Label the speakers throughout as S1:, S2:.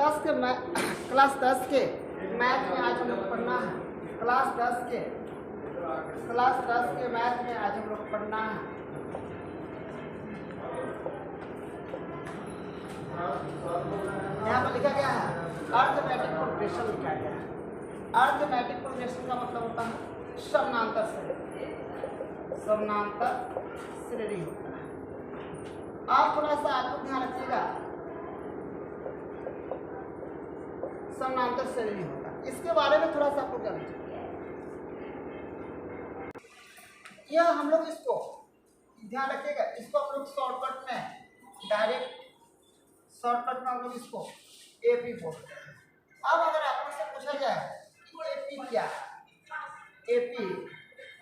S1: Class 10 के math में आज हम लोग पढ़ना है। क्लास 10 के मैथ में आज हम लोग पढ़ना है। यहाँ पर लिखा गया है अर्थमेटिक प्रोग्रेशन लिखा गया है। अर्थमेटिक प्रोग्रेशन का मतलब होता है समानांतर श्रेणी। समानांतर श्रेणी होता है। आप थोड़ा सा आपको ध्यान रखिएगा, समानांतर श्रेणी होता है। इसके बारे में थोड़ा सा आपको क्या लीजिए, यह हम लोग इसको ध्यान रखिएगा। इसको हम लोग शॉर्टकट में हम लोग इसको एपी बोलते हैं। अब अगर आपको से पूछा जाए कि एपी क्या है, एपी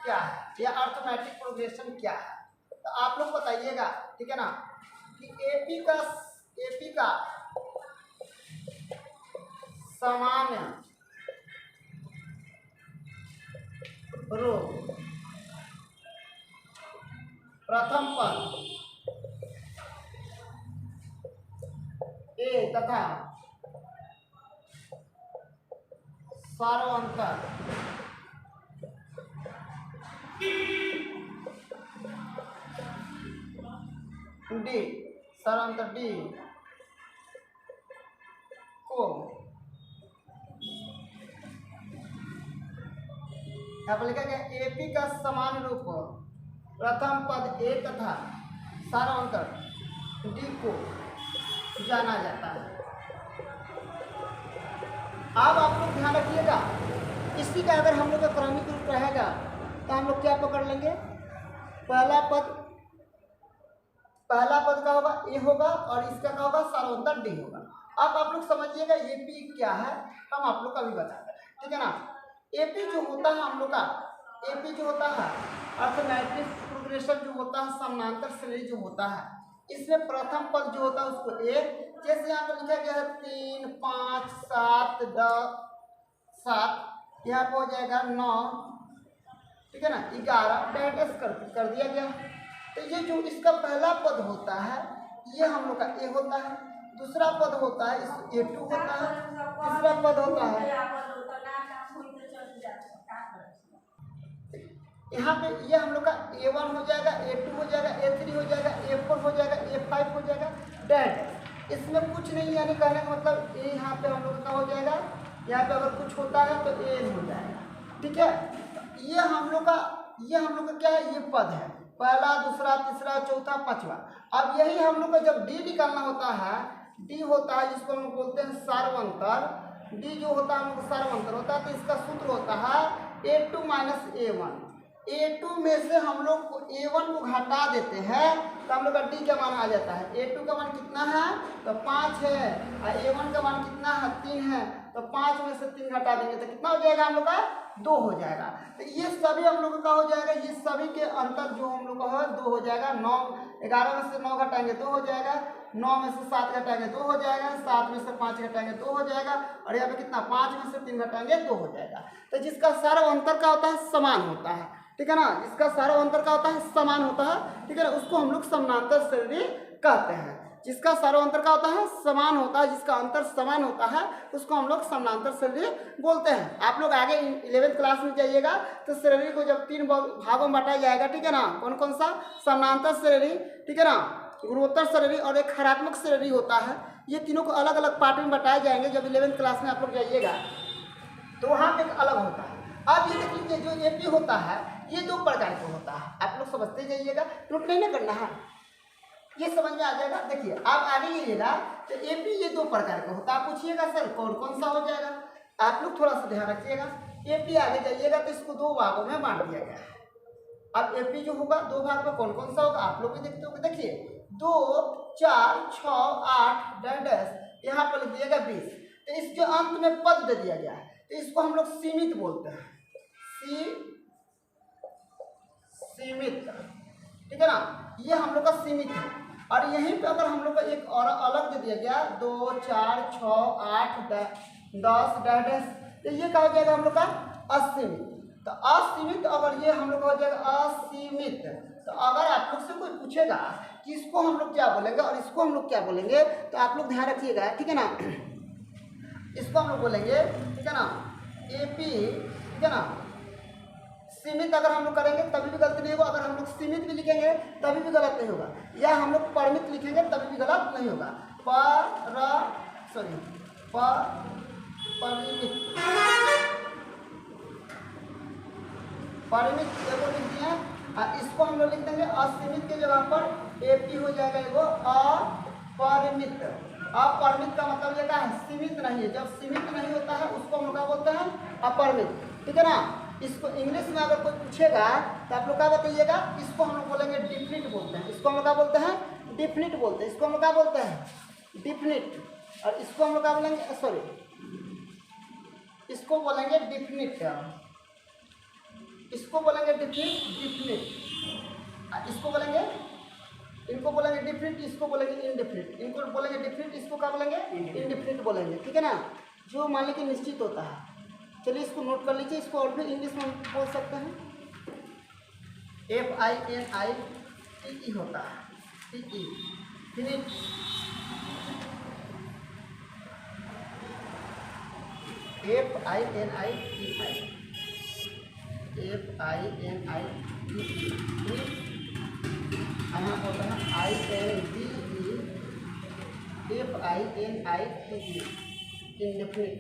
S1: क्या है या अर्थमेटिक प्रोग्रेशन क्या है, तो आप लोग बताइएगा, ठीक है ना, कि एपी का सामान्य रूप प्रथम पद ए तथा सार्वंतर डी को यहाँ पर लिखा गया एपी का समान रूप प्रथम पद ए तथा सार्वंतर डी को जाना जाता है। अब आप लोग ध्यान रखिएगा, इसी का अगर हम लोग का क्रमिक रूप रहेगा तो हम लोग क्या पकड़ लेंगे, पहला पद का होगा ए होगा और इसका क्या होगा, सार्वंतर डी होगा। अब आप लोग समझिएगा एपी क्या है, हम आप लोग का भी बताते हैं, ठीक है ना। एपी जो होता है हम लोग का, एपी जो होता है अर्थमेटिक प्रोग्रेशन जो होता है, समानांतर श्रेणी जो होता है, इसमें प्रथम पद जो होता है उसको ए, जैसे यहाँ पर लिखा गया है 3, 5, 7, 10, 7, यहाँ पर हो जाएगा 9, ठीक है ना, 11 डैश कर दिया गया। तो ये जो इसका पहला पद होता है ये हम लोग का ए होता है, दूसरा पद होता है इस A2 होता है, तीसरा पद होता है यहाँ पे ये हम लोग का A1 हो जाएगा, A2 हो जाएगा, A3 हो जाएगा, A4 हो जाएगा, A5 हो जाएगा, डैश। इसमें कुछ नहीं, यानी कहने का मतलब ए यहाँ पे हम लोग का हो जाएगा, यहाँ पे अगर कुछ होता है तो ए हो जाएगा, ठीक है। ये हम लोग का क्या है, ये पद है, पहला, दूसरा, तीसरा, चौथा, पांचवा। अब यही हम लोग का जब डी निकालना होता है, डी होता है जिसको हम लोग बोलते हैं सार्वंतर, डी जो होता है हम लोग सार्वंतर होता है, तो इसका सूत्र होता है A2 माइनस A1। A2 में से हम लोग को A1 को घटा देते हैं तो हम लोग का D का मान आ जाता है। A2 का मान कितना है, तो 5 है, और A1 का मान कितना है, 3 है, तो 5 में से 3 घटा देंगे तो कितना हो जाएगा हम लोग का, 2 हो जाएगा। तो ये सभी हम लोग का हो जाएगा, ये सभी के अंतर जो हम लोग का है 2 हो जाएगा। 11 में से 9 घटाएंगे 2 हो जाएगा, 9 में से 7 घटाएंगे 2 हो जाएगा, 7 में से 5 घटाएंगे 2 हो जाएगा, और यहाँ पे कितना, 5 में से 3 घटाएंगे 2 हो जाएगा। तो जिसका सार्वंतर का होता है समान होता है, ठीक है ना, जिसका सार्वंतर का होता है समान होता है, ठीक है ना, उसको हम लोग समानांतर श्रेणी कहते हैं। जिसका सार्वंतर का होता है समान होता है, जिसका अंतर समान होता है, उसको हम लोग समानांतर श्रेणी बोलते हैं। आप लोग आगे 11th क्लास में जाइएगा तो श्रेणी को जब 3 भागों में बांटा जाएगा, ठीक है ना, कौन कौन सा, समानांतर श्रेणी, ठीक है ना, गुणोत्तर श्रेणी और एक हरात्मक श्रेणी होता है। ये तीनों को अलग अलग पार्ट में बताए जाएंगे जब 11th क्लास में आप लोग जाइएगा, तो वहाँ पे एक अलग होता है। अब ये देखिए जो एपी होता है ये 2 प्रकार का होता है, आप लोग समझते जाइएगा, नोट नहीं ना करना है, ये समझ में आ जाएगा। देखिए आप आगे जाइएगा तो एपी ये 2 प्रकार का होता है। आप पूछिएगा सर कौन कौन सा हो जाएगा, आप लोग थोड़ा सा ध्यान रखिएगा। एपी आगे जाइएगा तो इसको 2 भागों में बांट दिया गया है। अब एपी जो होगा 2 भाग में कौन कौन सा होगा आप लोग भी देखते होंगे। देखिए 2, 4, 6, 8 डैश, यहाँ पर लिख दिएगा 20, तो इसके अंत में पद दे दिया गया है, तो इसको हम लोग सीमित बोलते हैं, सीमित, ठीक है ना, ये हम लोग का सीमित है। और यहीं पे अगर हम लोग का एक और अलग दे दिया गया 2, 4, 6, 8, 10 डैश, तो ये कहा जाएगा हम लोग का असीमित। तो असीमित अगर ये हम लोग का हो जाएगा असीमित, तो अगर आप लोग से कोई पूछेगा कि इसको हम लोग क्या बोलेंगे और इसको हम लोग क्या बोलेंगे, तो आप लोग ध्यान रखिएगा, ठीक है ना। इसको हम लोग बोलेंगे, ठीक है ना, एपी, ठीक है ना। सीमित अगर हम लोग करेंगे तभी भी गलती नहीं होगा, अगर हम लोग सीमित भी लिखेंगे तभी भी गलत नहीं होगा, या हम लोग परिमित लिखेंगे तभी भी गलत नहीं होगा। परिमित, परिमित एगो लिख दिए, इसको हम लोग लिख देंगे असीमित के जगह पर एपी हो जाएगा एगो अपरिमित। अपरिमित का मतलब ये क्या है, सीमित नहीं है। जब सीमित नहीं होता है उसको हम लोग क्या बोलते हैं, अपरिमित, ठीक है ना। इसको इंग्लिश में अगर कोई पूछेगा तो आप लोग क्या बताइएगा, इसको हम लोग बोलेंगे डिफिनिट बोलते हैं। इसको हम लोग क्या बोलते हैं, डिफिनिट बोलते हैं। इसको हम लोग क्या बोलते हैं, डिफिनिट। और इसको हम लोग क्या बोलेंगे, सॉरी, इसको बोलेंगे डिफिनिट, इसको बोलेंगे डिफिनिट, इसको बोलेंगे, इनको बोलेंगे डिफिनिट, इसको बोलेंगे इनडिफिनिट। इनको बोलेंगे डिफिनिट, इसको क्या बोलेंगे, इनडिफिनिट बोलेंगे, ठीक है ना। जो मान लीजिए निश्चित होता है। चलिए इसको नोट कर लीजिए, इसको और भी इंग्लिश में बोल सकते हैं, FINIT होता है, TE, फिनिट, FINIT, यहाँ होता है INDE, इनडेफिनिट।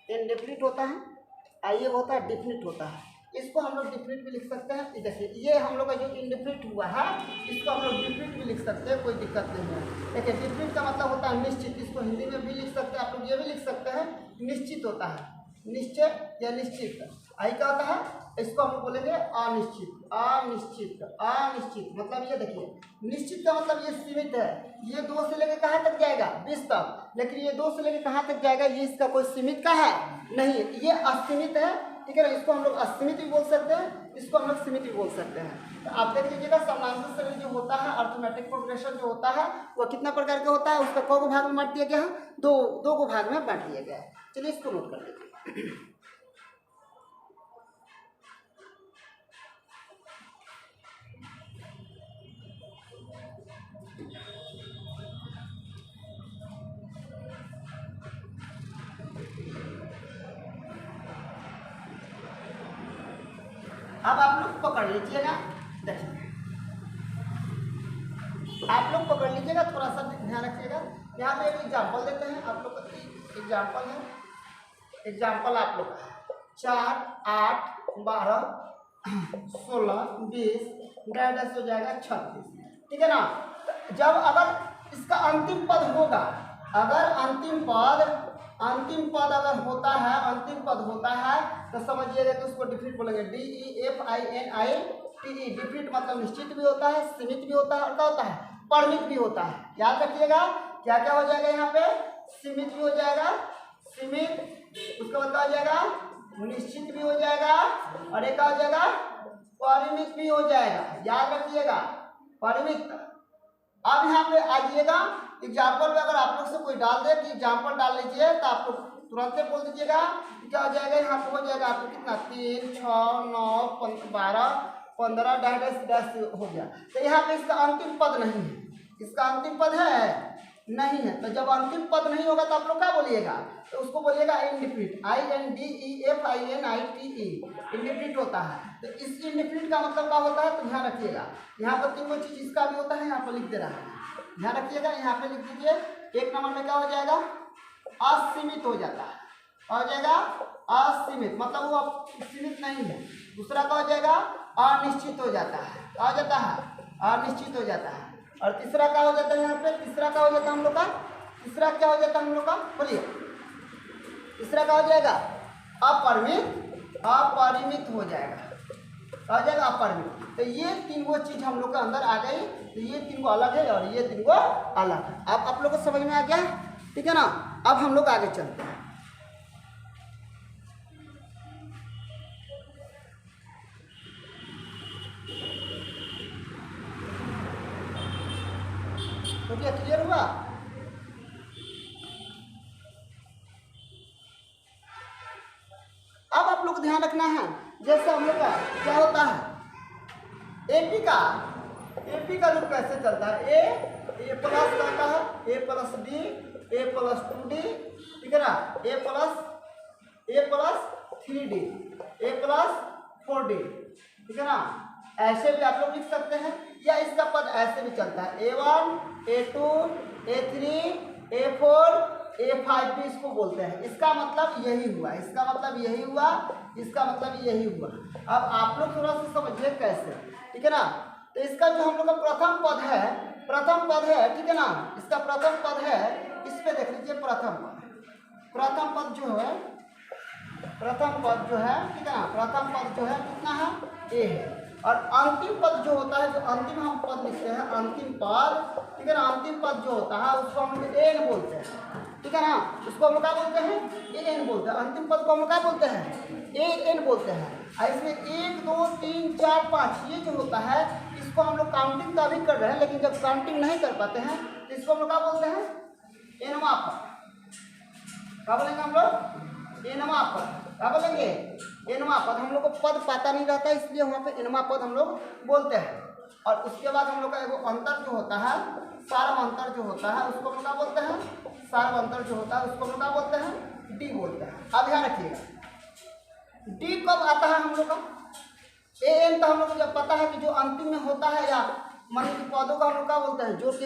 S1: इनडेफिनिट होता है, आइए होता है डिफिनिट होता है। इसको हम लोग डिफिनिट भी लिख सकते हैं। देखिए ये हम लोग का जो इनडेफिनिट हुआ है इसको हम लोग डिफिनिट भी लिख सकते हैं, कोई दिक्कत नहीं है। देखिए डिफिनिट का मतलब होता है निश्चित, इसको हिंदी में भी लिख सकते हैं, आप लोग ये भी लिख सकते हैं, निश्चित होता है, निश्चय या निश्चित। आई क्या होता है, इसको हम लोग बोलेंगे अनिश्चित, अनिश्चित, अनिश्चित। मतलब ये देखिए निश्चित का मतलब ये सीमित है, ये 2 से लेकर कहाँ तक जाएगा, 20 तक, लेकिन ये 2 से लेकर कहाँ तक जाएगा, ये इसका कोई सीमित का है नहीं, ये असीमित है, ठीक है ना। इसको हम लोग असीमित भी बोल सकते हैं, इसको हम लोग सीमित भी बोल सकते हैं। तो आप देख लीजिएगा समानांतर श्रेणी जो होता है, अर्थमेटिक प्रोग्रेशन जो होता है वो कितना प्रकार का होता है, उसका कौ को भाग में बांट दिया गया है, दो को भाग में बांट दिया गया है। चलिए इसको नोट कर लीजिए। अब आप लोग पकड़ लीजिएगा, देखिए आप लोग पकड़ लीजिएगा, थोड़ा सा ध्यान रखिएगा। यहाँ पे एक एग्जाम्पल देते हैं आप लोग का, एग्जाम्पल है, एग्जाम्पल आप लोग का 4, 8, 12, 16, 20, डैश हो जाएगा 36, ठीक है ना। जब अगर इसका अंतिम पद होगा, अगर अंतिम पद अगर होता है, अंतिम पद होता है तो समझिएगा कि उसको डिफिनिट बोलेंगे, DEFINIT। डिफिनिट मतलब निश्चित भी होता है, सीमित भी होता है, और क्या होता है, परिमित भी होता है। याद रखिएगा क्या क्या हो जाएगा यहाँ पे, सीमित भी हो जाएगा, सीमित, उसके बाद क्या हो जाएगा, निश्चित भी हो जाएगा, और एक हो जाएगा परिमित भी हो जाएगा। याद रखिएगा परिमित। अब यहाँ पे आइएगा एग्जाम्पल में, अगर आप लोग से कोई डाल दे कि एग्जाम्पल डाल लीजिए तो आप लोग तुरंत बोल दीजिएगा क्या हो जाएगा। यहाँ पे हो जाएगा आपको कितना, 3, 6, 9, 12, 15 डैश हो गया। तो यहाँ पे इसका अंतिम पद नहीं है, इसका अंतिम पद है नहीं है। तो जब अंतिम पद नहीं होगा तो आप लोग क्या बोलिएगा, तो उसको बोलिएगा इनडिफिनिट, INDEFINIT, इनडिफिनिट होता है। तो इस इनडिफिनिट का मतलब क्या होता है, तो ध्यान रखिएगा यहाँ पर 3 चीज इसका भी होता है, यहाँ पर लिख दे रहा है, ध्यान रखिएगा। यहाँ पे लिख दीजिए, 1 नंबर में क्या हो जाएगा, असीमित हो जाता है, हो जाएगा असीमित, मतलब वो सीमित नहीं है। दूसरा क्या हो जाएगा, अनिश्चित हो जाता है, क्या हो जाता है, अनिश्चित हो जाता है। और तीसरा क्या हो जाता है, यहाँ पे तीसरा क्या हो जाता है हम लोग का, तीसरा क्या हो जाता है हम लोग का, बोलिए तीसरा क्या हो जाएगा, अपरिमित, अपरिमित हो जाएगा, आ जाएगा अपरिमित। तो ये 3 चीज हम लोग के अंदर आ गई, तो ये 3 अलग है और ये 3 अलग है। अब आप लोग को समझ में आ गया, ठीक है ना। अब हम लोग आगे चलते हैं। तो क्या क्लियर हुआ, अब आप लोग को ध्यान रखना है, जैसे हम लोग का क्या होता है, एपी का रूप कैसे चलता है, ए प्लस करता है, A+B ए प्लस 2d, ठीक है ना, ए प्लस 3d, ए प्लस 4d, ठीक है ना। ऐसे भी आप लोग लिख सकते हैं, या इसका पद ऐसे भी चलता है a1 a2 a3 a4 a5 भी इसको बोलते हैं। इसका मतलब यही हुआ, इसका मतलब यही हुआ, इसका मतलब यही हुआ। अब आप लोग थोड़ा सा समझिए कैसे, ठीक है ना। तो इसका जो हम लोग का प्रथम पद है, ठीक है ना, इसका प्रथम पद है, इस पे देख लीजिए प्रथम पद जो है, ठीक है ना, प्रथम पद जो है कितना है, ए है। और अंतिम पद जो होता है, जो अंतिम हम पद लिखते हैं, अंतिम पद, ठीक है ना, अंतिम पद जो होता है उसको हम लोग एन बोलते हैं, ठीक है ना, उसको हम लोग क्या बोलते हैं, एन बोलते हैं। अंतिम पद को हम लोग क्या बोलते हैं, एन बोलते हैं। और इसमें 1 2 3 4 5 ये जो होता है, इसको हम लोग काउंटिंग का भी कर रहे हैं, लेकिन जब काउंटिंग नहीं कर पाते हैं तो इसको हम लोग क्या बोलते हैं, एनवा पद। क्या बोलेंगे हम लोग, एनवा पद। क्या बोलेंगे, एनवा पद। हम लोग को पद पता नहीं रहता, इसलिए वहाँ पे एनवा पद हम लोग बोलते हैं। और उसके बाद हम लोग का एगो अंतर जो होता है, सार्व अंतर जो होता है, उसको हम लोग क्या बोलते हैं, सार्व अंतर जो होता है उसको हम लोग क्या बोलते हैं, डी बोलते हैं। अब ध्यान रखिएगा, डी कब आता है हम लोग का, ए एन तो हम लोग को जब पता है कि जो अंतिम में होता है, या मान लीजिए पदों का हम लोग क्या बोलते हैं, जो कि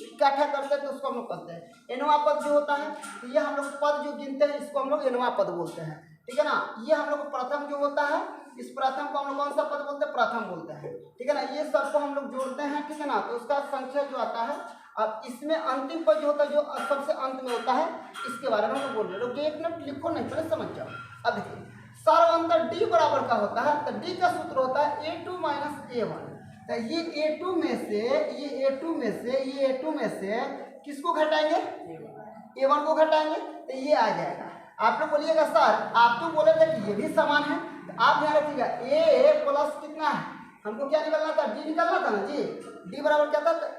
S1: इकट्ठा करते हैं तो उसको हम लोग कहते हैं एनवा पद जो होता है। तो ये हम लोग पद जो गिनते हैं इसको हम लोग एनवा पद बोलते हैं, ठीक है ना। ये हम लोग प्रथम जो होता है, इस प्रथम को हम लोग कौन सा पद बोलते हैं, प्रथम बोलते हैं, ठीक है ना। ये सबको हम लोग जोड़ते हैं, ठीक है ना, तो उसका संख्या जो आता है। अब इसमें अंतिम पद जो होता है, जो सबसे अंत में होता है, इसके बारे में हम लोग बोल रहे हैं। लोग एक मिनट लिखो नहीं, पहले समझ जाओ। अब देखिए, सर्वांतर डी बराबर का होता है, तो डी का सूत्र होता है a2 माइनस a1। तो ये a2 में से किसको घटाएंगे, a1 को घटाएंगे, तो ये आ जाएगा। आप लोग बोलिएगा सर आप तो बोले थे कि ये भी समान है, तो आप ध्यान रखिएगा a प्लस कितना है, हमको क्या निकलना था, डी निकलना था ना जी। डी बराबर क्या था, तो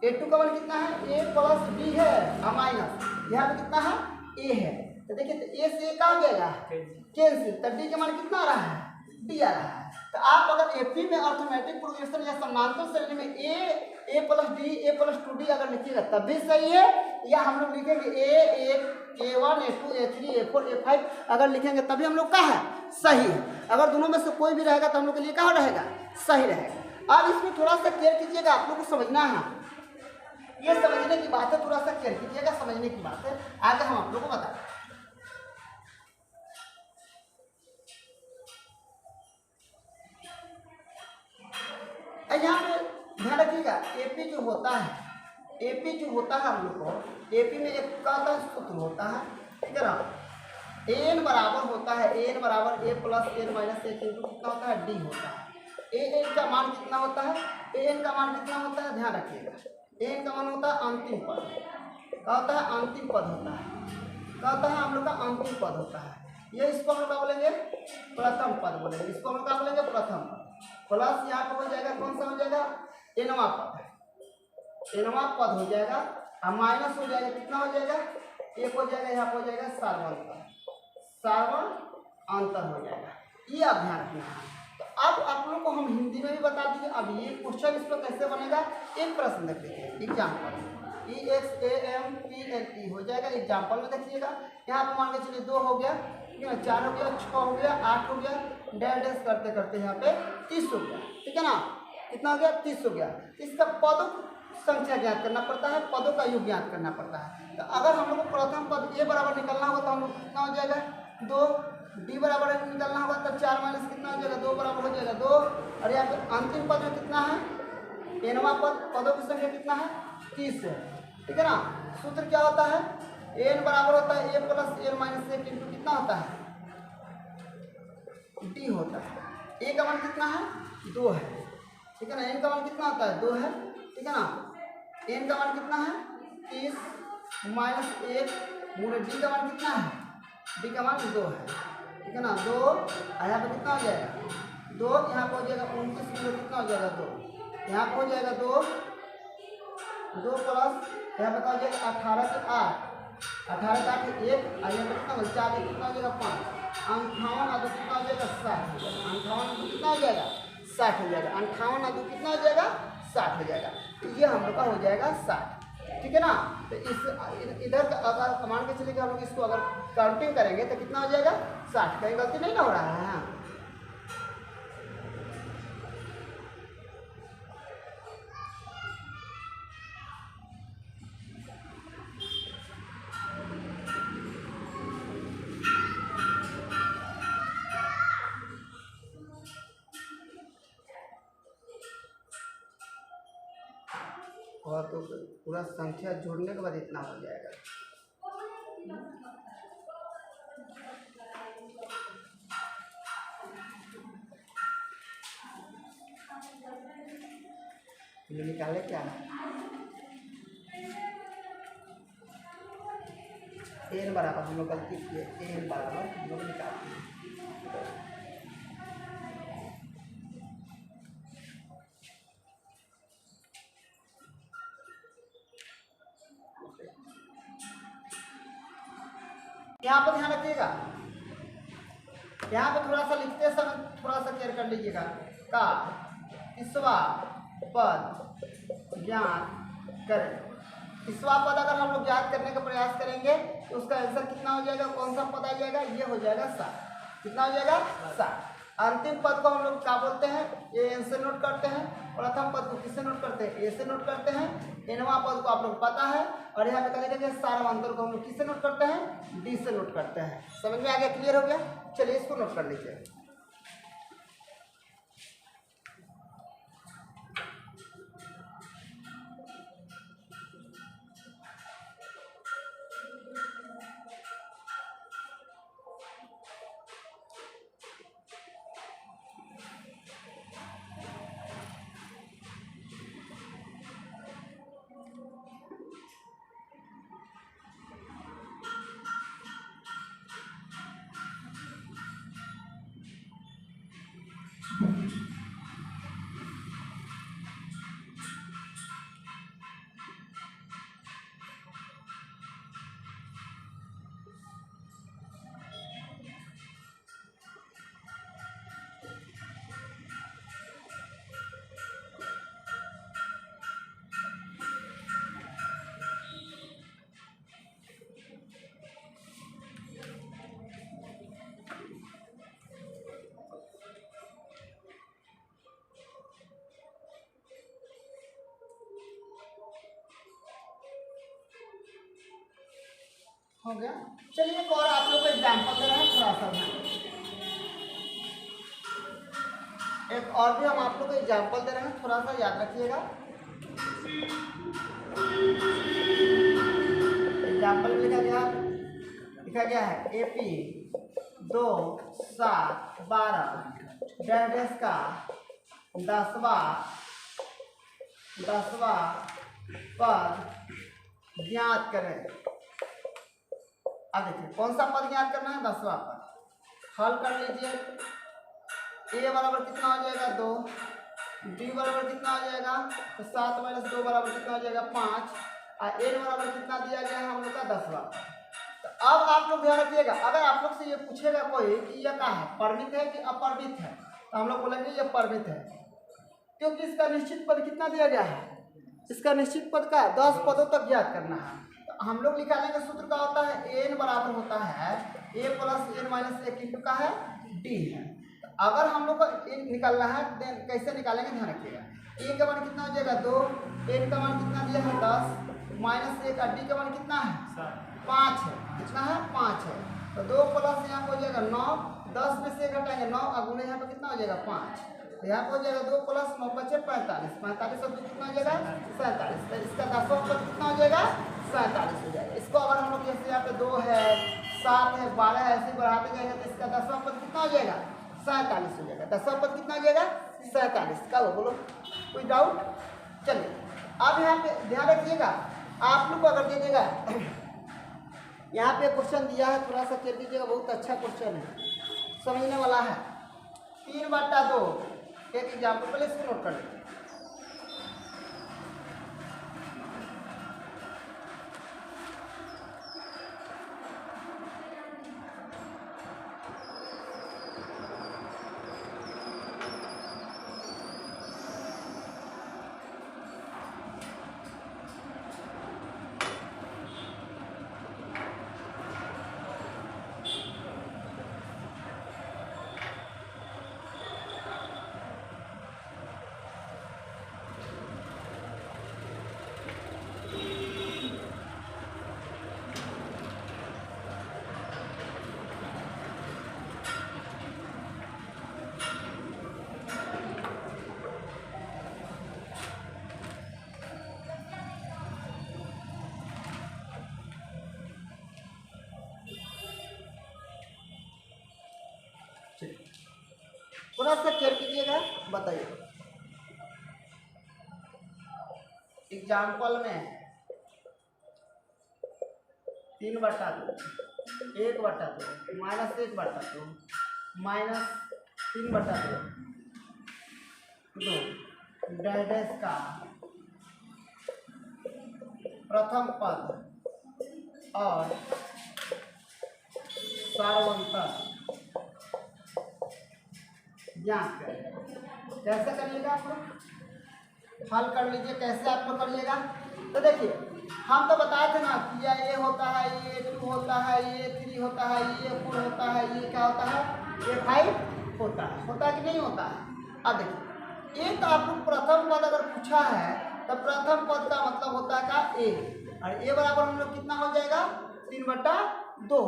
S1: a2 का मान कितना है, a प्लस डी है, माइनस यहाँ पे कितना है, a है। तो देखिए, तो ए से कहाँ जाएगा, कैंसिल, तो डी का मान कितना आ रहा है, डी आ रहा है। तो आप अगर एपी में अर्थमेटिक प्रोग्रेशन या समानांतर श्रेणी में ए प्लस डी, ए प्लस 2d अगर लिखिएगा तब भी सही है, या हम लोग लिखेंगे a1 a2 a3 a4 a5 अगर लिखेंगे तभी हम लोग का है, सही है। अगर दोनों में से कोई भी रहेगा तो हम लोग के लिए क्या रहेगा, सही रहेगा। अब इसमें थोड़ा सा केयर कीजिएगा, आप लोग को समझना है, ये समझने की बात है, थोड़ा सा केयर कीजिएगा, समझने की बात है, आगे हम आप लोग को बताएं। यहाँ पे ध्यान रखिएगा, एपी जो होता है हम लोग को, एपी में एक का सूत्र होता है, ठीक है ना, एन बराबर होता है, एन बराबर ए प्लस एन माइनस एक इंटू कितना होता है, डी होता है। एन का मान कितना होता है, एन का मान कितना होता है, ध्यान रखिएगा, एन का मान होता है अंतिम पद, क्या होता है, अंतिम पद होता है, क्या होता है हम लोग का अंतिम पद होता है। ये इसको हम लोग क्या बोलेंगे, प्रथम पद बोलेंगे, इसको हम लोग क्या बोलेंगे, प्रथम पद। प्लस यहाँ पर हो जाएगा, कौन सा हो जाएगा, एनवा पद हो जाएगा, और माइनस हो जाएगा, कितना हो जाएगा, एक हो जाएगा, यहाँ पर हो जाएगा सार्वण अंतर हो जाएगा। ये आप ध्यान रखना है। तो अब आप लोग को हम हिंदी में भी बता दिए। अब ये क्वेश्चन इस पर कैसे बनेगा, एक प्रश्न देख लीजिए, एग्जाम्पल EXAMPLE हो जाएगा। एग्जाम्पल में देखिएगा, यहाँ पर मान के चलिए 2 हो गया, 4 हो गया, 6 हो गया, 8 हो गया, डैश करते करते यहाँ पे 30 हो गया, ठीक है ना, कितना हो गया, 30 हो गया। इसका पदों संख्या ज्ञात करना पड़ता है, पदों का योग ज्ञात करना पड़ता है। तो अगर हम लोग को प्रथम पद ए बराबर निकलना होगा तो हम लोग कितना हो जाएगा, 2, डी बराबर निकलना होगा तो 4 माइनस कितना हो जाएगा, 2 बराबर हो जाएगा 2। और यहाँ पे अंतिम पद में कितना है, एनवा पद, पदों की संख्या कितना है, 30 है, ठीक है ना। सूत्र क्या होता है, एन बराबर होता है ए प्लस एन माइनस एक इंटू कितना होता है, डी होता है। ए का मान कितना है, 2 है, ठीक है ना। एन का मान कितना होता है, 2 है, ठीक है ना। एन का मान कितना है, 30 माइनस 1 गुणे डी का मान कितना है, डी का मान 2 है, ठीक है ना। 2 यहाँ पर कितना हो जाएगा, 2 यहाँ पर हो जाएगा 29 गुणे कितना हो जाएगा, 2 यहाँ पर हो जाएगा 2 प्लस यहाँ पर हो जाएगा 18 से 8, 18 से 8 1, और यहाँ पर कितना हो जाएगा, 4 कितना हो जाएगा 5, 58 और 2 कितना हो जाएगा 60 हो जाएगा, 58 और 2 कितना हो जाएगा 60 हो जाएगा, 58 और 2 कितना हो जाएगा 60 हो जाएगा। तो ये हम लोग का हो जाएगा 60। ठीक है ना। तो इधर अगर मान के चलिए कि हम लोग इसको अगर काउंटिंग करेंगे तो कितना हो जाएगा 60। कहीं गलती नहीं ना हो रहा है। हाँ और तो पूरा संख्या जोड़ने के बाद इतना हो जाएगा। ये निकाले क्या है n बराबर, हम लोग गलती किए, n बराबर हम लोग निकालते हैं। यहाँ पर ध्यान रखिएगा, यहाँ पे थोड़ा सा लिखते समय थोड़ा सा केयर कर लीजिएगा। का ईस्वा पद ज्ञात करें। ईस्वा पद अगर हम लोग याद करने का प्रयास करेंगे तो उसका आंसर कितना हो जाएगा, कौन सा पद आ जाएगा, ये हो जाएगा 7। कितना हो जाएगा 7। अंतिम पद को हम लोग क्या बोलते हैं, ए एन से नोट करते हैं। प्रथम पद को किससे नोट करते हैं, ए से नोट करते हैं। एनवा पद को आप लोग पता है। और यहाँ पे करेंगे कि सार्वंतर को हम लोग किससे नोट करते हैं, डी से नोट करते हैं। समझ में आ गया, क्लियर हो गया। चलिए इसको नोट कर लीजिए। हो गया। चलिए एक और आप लोग को एग्जाम्पल दे रहे हैं, थोड़ा सा एक और भी हम आप लोग को एग्जाम्पल दे रहे हैं, थोड़ा सा याद रखिएगा। एग्जाम्पल में लिखा गया है AP 2 7 12 डैश का 10वां पद ज्ञात करें। अब देखिए कौन सा पद ज्ञात करना है, 10वां पद। हल कर लीजिए। ए बराबर कितना हो जाएगा 2, डी बराबर कितना हो जाएगा, तो 7 - 2 बराबर कितना हो जाएगा 5, और एन बराबर कितना दिया गया है हम लोग का 10वां। तो अब आप लोग ध्यान रखिएगा, अगर आप लोग से ये पूछेगा कोई कि यह क्या है, परिमित है कि अपरिमित है, तो हम लोग बोलेंगे ये परिमित है, क्योंकि इसका निश्चित पद कितना दिया गया है, इसका निश्चित पद का 10 पदों तक ज्ञात करना है। हम लोग निकालने का सूत्र क्या होता है, एन बराबर होता है a + n - 1 इंटू का है डी है। तो अगर हम लोग को एन निकालना है देन कैसे निकालेंगे, ध्यान रखिएगा। ए का मान कितना हो जाएगा 2, एन का मान कितना दिया है 10 - 1 और डी का मान कितना है 5 है। कितना है 5 है। तो 2 प्लस यहाँ पर हो जाएगा 9, 10 में से 1 घटाएंगे 9, और गुणे यहाँ पर कितना हो जाएगा 5। तो यहाँ पर हो जाएगा 2 + 9 बचे 45, 45 और 2 कितना हो जाएगा 47। तो इसका 10वां पद कितना हो जाएगा 47 हो जाएगा। इसको अगर हम लोग जैसे यहाँ पे 2 है 7 है 12 है ऐसे बढ़ाते जाएंगे तो इसका 10वां पद कितना हो जाएगा 47 हो जाएगा। 10वां पद कितना हो जाएगा 47। क्या हो बोलो, कोई डाउट। चलिए अब यहाँ पे ध्यान रखिएगा, आप लोग को अगर दीजिएगा यहाँ पे क्वेश्चन दिया है, थोड़ा सा कर दीजिएगा, बहुत अच्छा क्वेश्चन है, समझने वाला है। 3/2 एक एग्जाम्पल, पहले इसको नोट कर लीजिए। थोड़ा सा केयर कीजिएगा, बताइए। एग्जाम्पल में 3/2, 1/2, -1/2, -3/2, 2 डैश का प्रथम पद और सार्वंतर ज्ञात करें। कैसे करिएगा आप लोग, हल कर लीजिए। कैसे आप लोग करिएगा, तो देखिए हम तो बताए थे ना कि ये होता है, ये 2 होता है, ये 3 होता है, ये 4 होता है, ये क्या होता है, ये 5 होता है कि नहीं होता है। अब देखिए एक आप लोग प्रथम पद अगर पूछा है तो प्रथम पद का मतलब होता है का ए, और ए बराबर हम लोग कितना हो जाएगा, 3/2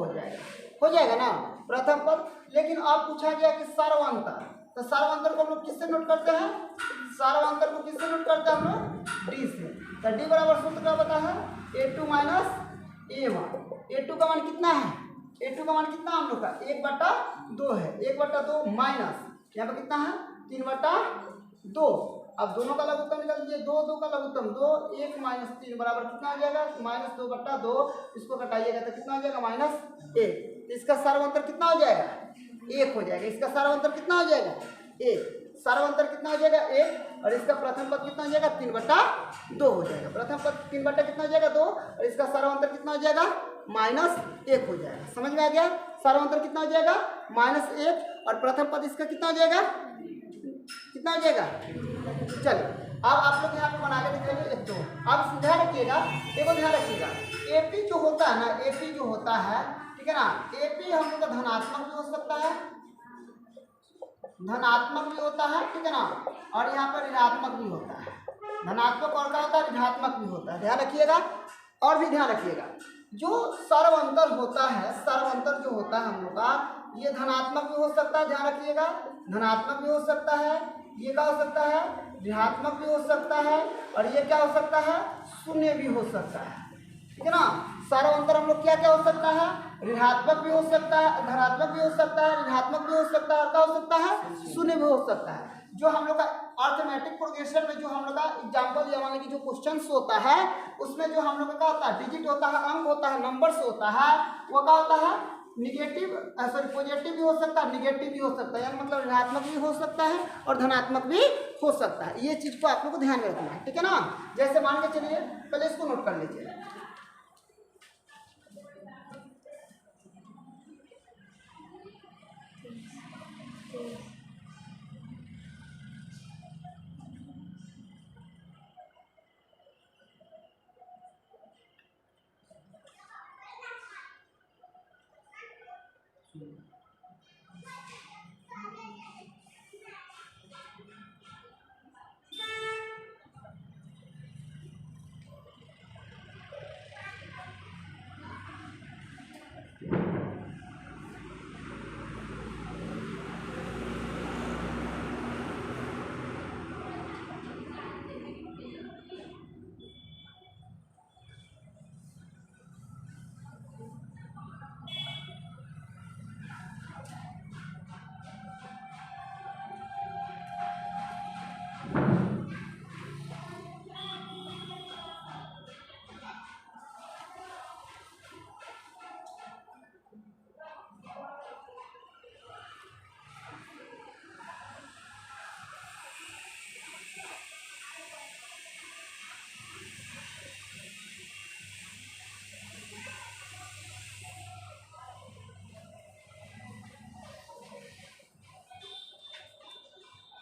S1: हो जाएगा ना प्रथम पद। लेकिन अब पूछा गया कि सार्वंतर, तो सार्वंतर को हम लोग किससे नोट करते हैं, सार्वंतर को किससे नोट करते हैं हम लोग, डी से। तो डी बराबर सूत्र क्या बता है, A2 - A1। A2 का मान कितना है, A2 का मान कितना हम लोग का 1/2 है, 1/2 माइनस यहाँ पर कितना है 3/2। अब दोनों का लघुत्तम निकाल लीजिए, 2 का लघुत्तम 2, 1 - 3 बराबर कितना आ जाएगा, -2/2। इसको घटाइएगा तो कितना हो जाएगा, -1। इसका सार्वंतर कितना हो जाएगा, 1 हो जाएगा। इसका सार्वंतर कितना हो जाएगा, 1। सार्वंतर कितना हो जाएगा, 1। और इसका प्रथम पद कितना हो जाएगा, 3/2 हो जाएगा। प्रथम पद 3/2 कितना हो जाएगा, 2। और इसका सार्वंतर कितना हो जाएगा, -1 हो जाएगा। समझ में आ गया, सार्वंतर कितना हो जाएगा, -1। और प्रथम पद इसका कितना हो जाएगा, कितना हो जाएगा। चलिए अब आप लोग यहाँ पे बना के दिखाइए 1 2। अब ध्यान रखिएगा, एगो ध्यान रखिएगा, एपी जो होता है ना, एपी जो होता है, ठीक है ना, एपी हम लोग का धनात्मक भी हो सकता है, धनात्मक भी होता है, ठीक है ना, और यहाँ पर ऋणात्मक भी होता है। धनात्मक और क्या होता है, ऋणात्मक भी होता है, ध्यान रखिएगा। और भी ध्यान रखिएगा, जो सर्वंतर होता है, सर्वंतर जो होता है हम लोग का, ये धनात्मक भी हो सकता है, ध्यान रखिएगा, धनात्मक भी हो सकता है, ये क्या हो सकता है, ऋणात्मक भी हो सकता है, और ये क्या हो सकता है, शून्य भी हो सकता है, ठीक है ना। सार्वंतर हम लोग क्या क्या हो सकता है, ऋणात्मक भी हो सकता है, धनात्मक भी हो सकता है, ऋणात्मक भी हो सकता है, और क्या हो सकता है, शून्य भी हो सकता है। जो हम लोग का अर्थमेटिक प्रोग्रेशन में जो हम लोग का एग्जाम्पल या माने कि जो क्वेश्चंस होता है, उसमें जो हम लोग का होता है, डिजिट होता है, अंक होता है, नंबर्स होता है, वो क्या होता है, निगेटिव सॉरी पॉजिटिव भी हो सकता है, निगेटिव भी हो सकता है, यानी मतलब ऋणात्मक भी हो सकता है और धनात्मक भी हो सकता है। ये चीज़ को आप लोग को ध्यान में रखना है, ठीक है ना। जैसे मान के चलिए, पहले इसको नोट कर लीजिए।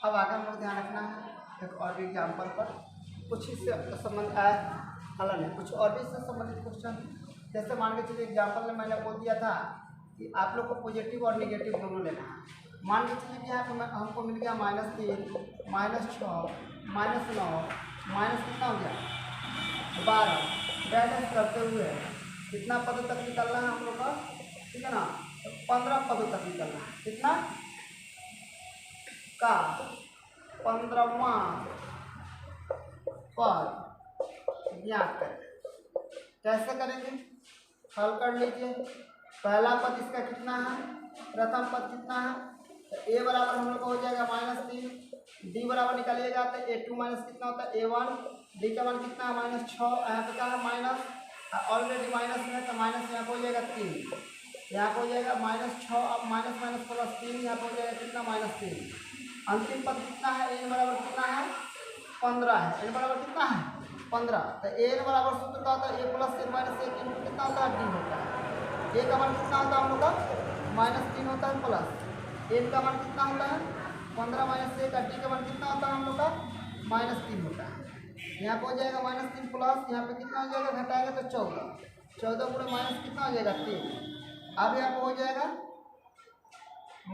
S1: अब आगे हम लोग ध्यान रखना है एक और भी एग्जाम्पल पर, कुछ इससे संबंध आया अलग नहीं, कुछ और भी इससे संबंधित क्वेश्चन। जैसे मान के चलिए एग्जाम्पल में मैंने बोल दिया था कि आप लोग को पॉजिटिव और नेगेटिव दोनों लेना है। मान के चलिए कि यहाँ पर हमको मिल गया -3, -6, -9, माइनस कितना हो गया 12, बैलेंस करते हुए कितना पदों तक निकलना है हम लोग का, ठीक है ना, तो 15 पदों तक निकलना है। कितना का 15वां पद ज्ञात करें। कैसे करेंगे, हल कर लीजिए। पहला पद इसका कितना है, प्रथम पद कितना है तो ए बराबर हम लोग को हो जाएगा -3, डी बराबर निकालिएगा तो A2 माइनस कितना होता है A1, डी का मान कितना है -6, यहाँ पे क्या है माइनस, ऑलरेडी माइनस में, तो माइनस यहाँ पे हो जाएगा 3, यहाँ पे हो जाएगा -6, अब माइनस माइनस प्लस 3, यहाँ पे हो जाएगा कितना -3। अंतिम पद कितना है n बराबर कितना है 15 है, n बराबर कितना है 15। तो n बराबर सूत्र का होता है a plus n minus 1 into कितना होता है d होता है। a का मान कितना होता है हम लोग का -3 होता है प्लस n का मान कितना होता है 15 माइनस 1, d का मान कितना होता है हम लोग का -3 होता है। यहाँ पे हो जाएगा -3 प्लस यहाँ पे कितना हो जाएगा घटाएगा तो 14 पूरे माइनस कितना हो जाएगा 3। अब यहाँ पे हो जाएगा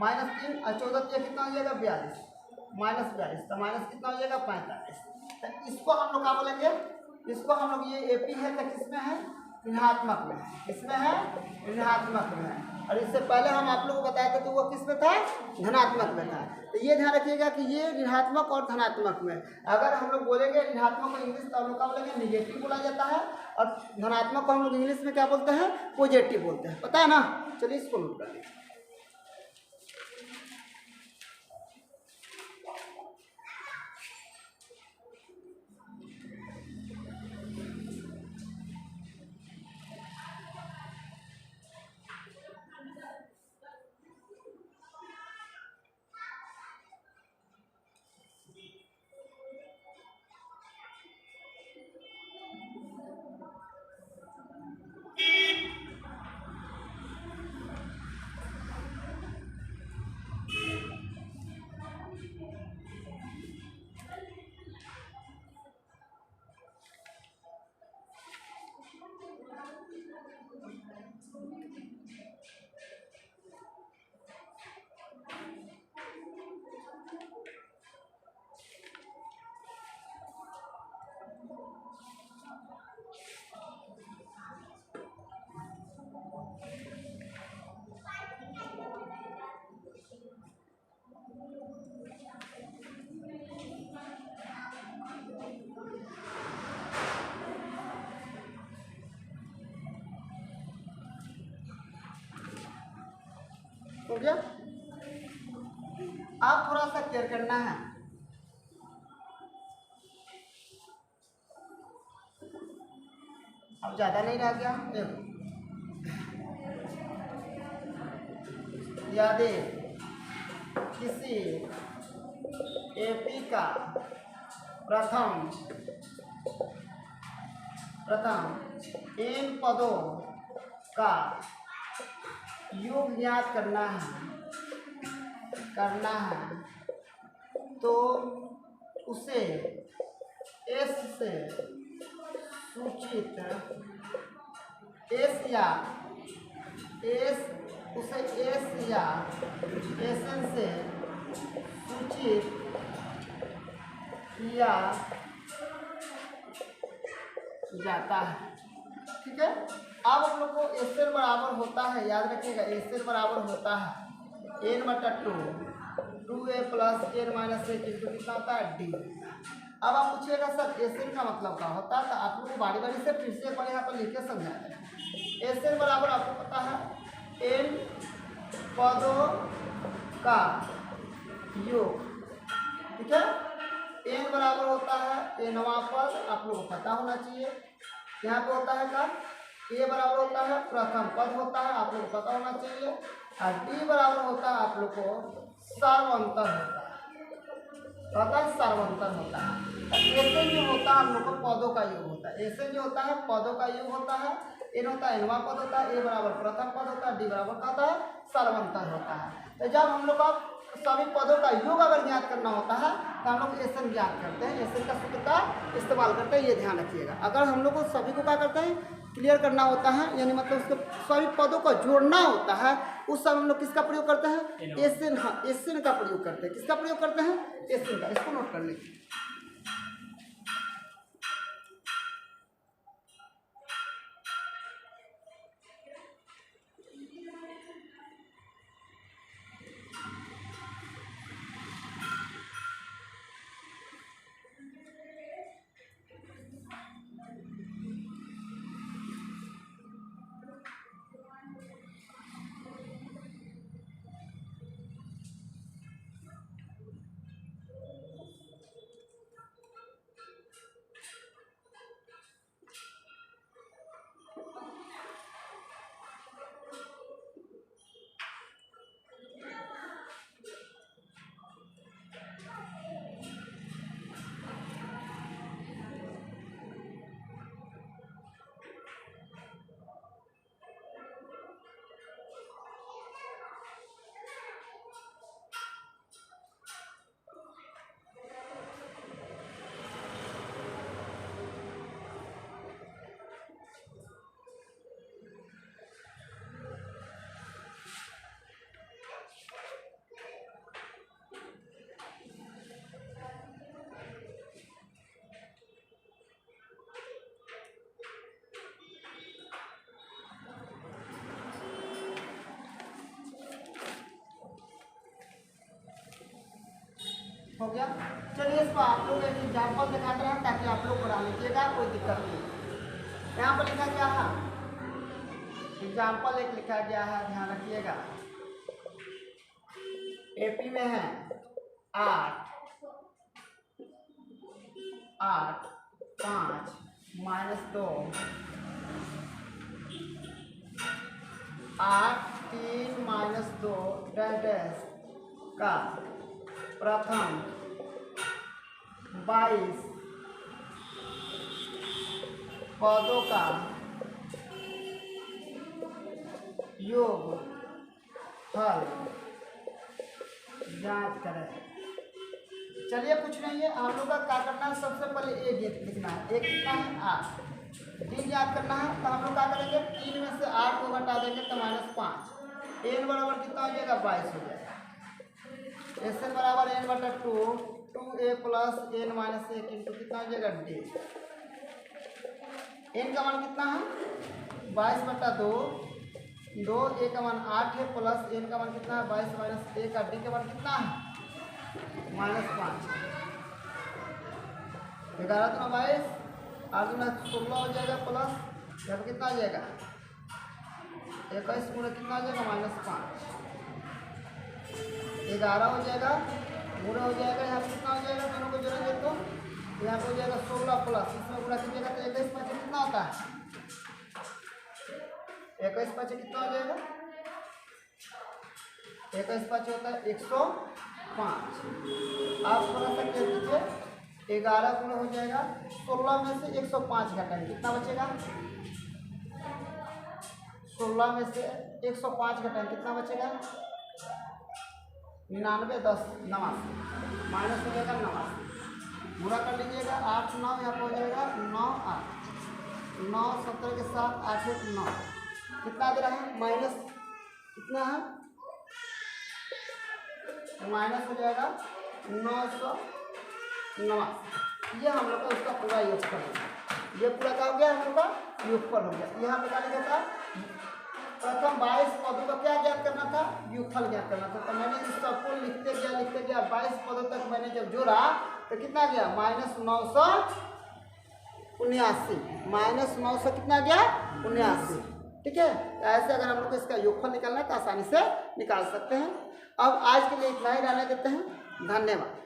S1: -3 और 14 कितना हो जाएगा 42, -42, तो माइनस कितना हो जाएगा 45। तो इसको हम लोग क्या बोलेंगे, इसको हम लोग ये AP है तो किसमें है ऋणात्मक में है, किसमें है ऋणात्मक में है। और इससे पहले हम आप लोग को बताए थे तो वो किस में था धनात्मक में था। तो ये ध्यान रखिएगा कि ये ऋणात्मक और धनात्मक में, अगर हम लोग बोलेंगे ऋणात्मक को इंग्लिश तो हम लोग क्या बोलेंगे निगेटिव बोला जाता है, और धनात्मक को हम लोग इंग्लिश में क्या बोलते हैं पॉजिटिव बोलते हैं, पता है ना। चलिए इसको नोट कर लीजिए। हो गया। आप थोड़ा सा केयर करना है, अब ज़्यादा नहीं रह गया। देखो यदि किसी AP का प्रथम n पदों का योग ज्ञात करना है तो उसे S से सूचित S या SN से सूचित किया जाता है। ठीक है, अब हम लोग को SN बराबर होता है, याद रखिएगा SN बराबर होता है n/2 2a plus n minus 1 into कितना होता है d। अब आप पूछिएगा सर SN का मतलब क्या होता है, तो आप लोग को बारी बारी से फिर से एक बार यहाँ पर लिख के समझाएं। SN बराबर आपको पता है n पदों का योग, ठीक है। n बराबर होता है nवां पद, आप लोग को पता होना चाहिए। यहाँ पे होता है का a बराबर होता है प्रथम पद होता है, आप लोग को पता होना चाहिए। और d बराबर होता है आप लोग को सर्वांतर होता है, पता है सर्वांतर होता है। SN जो होता है हम लोग को पदों का योग होता है, SN जो होता है पदों का योग होता है। n होता है nवां पद होता है, a बराबर प्रथम पद होता है, d बराबर क्या होता है सर्वांतर होता है। तो जब हम लोग का सभी पदों का योग अगर ज्ञात करना होता है तो हम लोग SN ज्ञात करते हैं, SN का सूत्र का इस्तेमाल करते हैं, ये ध्यान रखिएगा। अगर हम लोग को सभी को क्या करते हैं क्लियर करना होता है, यानी मतलब उसके सभी पदों को जोड़ना होता है, उस समय हम लोग किसका प्रयोग करते हैं SN। हाँ, SN का प्रयोग करते हैं। किसका प्रयोग करते हैं SN का, इसको नोट कर लीजिए। हो गया। चलिए इस पर आप लोग एक एग्जाम्पल दिखाते हैं ताकि आप लोग बना लीजिएगा, कोई दिक्कत नहीं। यहाँ पर लिखा क्या है, एग्जाम्पल एक लिखा गया है, ध्यान रखिएगा। एपी में है 8 5 -2 8 3 -2 डैश का प्रथम 22 पदों का योग हल जांच करें। चलिए कुछ नहीं है, हम लोग का क्या करना है, सबसे पहले एक लिखना है। एक कितना है 8, 3 याद करना है। तो हम लोग क्या करेंगे, 3 में से 8 को घटा देंगे तो -5। n बराबर कितना हो जाएगा, 22 हो जाएगा। Sn बराबर n/2 2a + n - 1 इंटू कितना हो जाएगा d। n का मान कितना है 22/2, 2a का मान 8 है, प्लस n का मान कितना है 22 - 1 का d का मान कितना है -5। 11 × 22 8 × 16 हो जाएगा, प्लस जब कितना हो जाएगा 21 गुणे कितना हो जाएगा -5। 11 हो जाएगा, गुणा हो जाएगा, यहाँ पे कितना हो जाएगा, दोनों को जोड़ेंगे तो यहाँ पे हो जाएगा 16 प्लस इसमें गुणा कीजिएगा तो 21 5 कितना होता है, 21 5 कितना हो जाएगा, 21 5 होता है 105। आप थोड़ा सा कह दीजिए 11 गुणा हो जाएगा 16 में से 105 घटाएंगे कितना बचेगा, 16 में से 105 घटाएंगे कितना बचेगा 99 10 89 माइनस हो जाएगा 89। पूरा कर लीजिएगा 8 9 यहाँ पर हो जाएगा 9 8 9 17 के साथ 8 1 9 कितना दे रहा है माइनस कितना है माइनस हो जाएगा 989। ये हम लोग का उसका पूरा योगफल हो गया। ये पूरा क्या हो गया हम लोग का योगफल हो गया। यहाँ पे क्या लिखा था प्रथम 22 पदों का क्या ज्ञात करना था, योगफल ज्ञात करना था। तो मैंने इस सबको लिखते गया 22 पदों तक मैंने जब जोड़ा तो कितना गया -979 कितना गया 79। ठीक है, ऐसे अगर हम लोग को इसका योगफल निकालना है तो आसानी से निकाल सकते हैं। अब आज के लिए इतना ही रहने देते हैं। धन्यवाद।